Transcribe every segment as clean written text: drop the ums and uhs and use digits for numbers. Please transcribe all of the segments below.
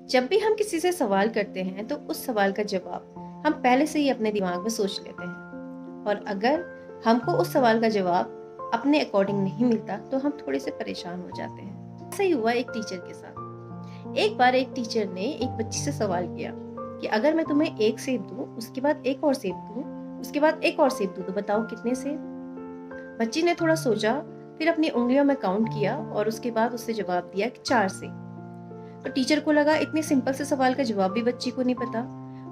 जब भी हम किसी से सवाल करते हैं तो उस सवाल का जवाब हम पहले से ही अपने दिमाग में सोच लेते हैं, और अगर हमको उस सवाल का जवाब अपने अकॉर्डिंग नहीं मिलता तो हम थोड़े से परेशान हो जाते हैं। ऐसा ही हुआ एक टीचर के साथ। एक बार एक टीचर ने एक बच्ची से सवाल किया कि अगर मैं तुम्हें एक सेब दूं, उसके बाद एक और सेब दूं, उसके बाद एक और सेब दूं, तो बताओ कितने सेब। बच्ची ने थोड़ा सोचा, फिर अपनी उंगलियों में काउंट किया और उसके बाद उससे जवाब दिया कि 4 सेब। तो टीचर को लगा इतने सिंपल से सवाल का जवाब भी बच्ची को नहीं पता।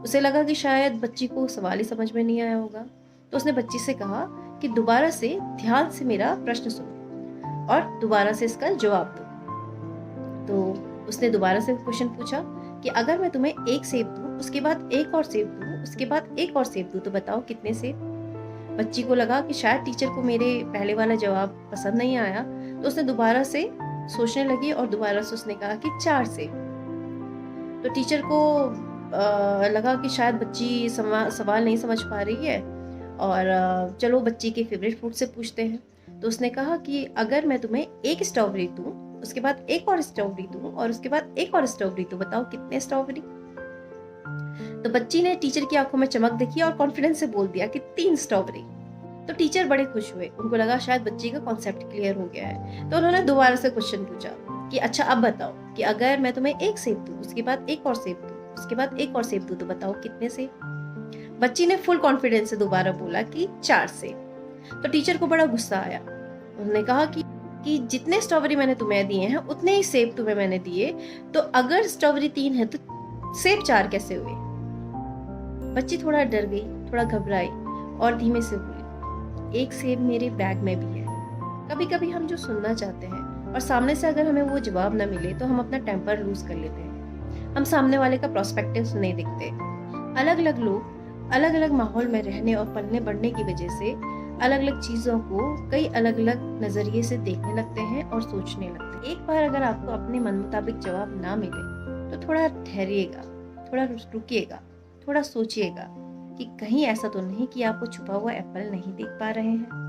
उसे लगा कि शायद बच्ची को सवाल ही समझ में नहीं आया होगा। तो उसने बच्ची से कहा कि दोबारा से ध्यान से मेरा प्रश्न सुनो और दोबारा से इसका जवाब दो। तो उसने दोबारा से क्वेश्चन पूछा कि अगर मैं तुम्हें एक सेब दूं, उसके बाद एक और सेब दूं, उसके बाद एक और सेब दूं, तो बताओ कितने सेब। बच्ची को लगा कि शायद टीचर को मेरे पहले वाला जवाब पसंद नहीं आया, तो उसने दोबारा से सोचने लगी और दोबारा से उसने कहा कि 4 सेब। तो टीचर को लगा कि शायद बच्ची सवाल नहीं समझ पा रही है, और चलो बच्ची के फेवरेट फ्रूट से पूछते हैं। तो उसने कहा कि अगर मैं तुम्हें एक स्ट्रॉबेरी दूं, उसके बाद एक और स्ट्रॉबेरी दूं, और उसके बाद एक और स्ट्रॉबेरी, तो बताओ कितने स्ट्रॉबेरी। तो बच्ची ने टीचर की आंखों में चमक देखी और कॉन्फिडेंस से बोल दिया कि 3 स्ट्रॉबेरी। तो टीचर बड़े खुश हुए, उनको लगा शायद बच्ची का कॉन्सेप्ट क्लियर हो गया है। तो उन्होंने दोबारा से क्वेश्चन पूछा कि अच्छा अब बताओ कि अगर मैं तुम्हें एक सेब दूं, उसके बाद एक और सेब दूं, उसके बाद एक और सेब दूं, तो बताओ कितने सेब। बच्ची ने फुल कॉन्फिडेंस से दोबारा बोला कि 4 सेब। तो टीचर को बड़ा गुस्सा आया। उन्होंने कहा कि जितने स्ट्रॉबेरी मैंने तुम्हें दिए हैं उतने ही सेब तुम्हें मैंने दिए, तो अगर स्ट्रॉबेरी 3 है तो सेब 4 कैसे हुए। बच्ची थोड़ा डर गई, थोड़ा घबराई और धीमे से बोली, एक सेब मेरे बैग में भी है। कभी कभी हम जो सुनना चाहते हैं और सामने से अगर हमें वो जवाब ना मिले तो हम अपना टेम्पर लूज कर लेते हैं। हम सामने वाले का प्रोस्पेक्टिव नहीं देखते। अलग अलग लोग अलग अलग माहौल में रहने और पलने बढ़ने की वजह से अलग अलग चीज़ों को कई अलग अलग नज़रिए से देखने लगते हैं और सोचने लगते हैं। एक बार अगर आपको अपने मन मुताबिक जवाब ना मिले तो थोड़ा ठहरिएगा, थोड़ा रुकिएगा, थोड़ा सोचिएगा कि कहीं ऐसा तो नहीं कि आप वो छुपा हुआ एप्पल नहीं देख पा रहे हैं।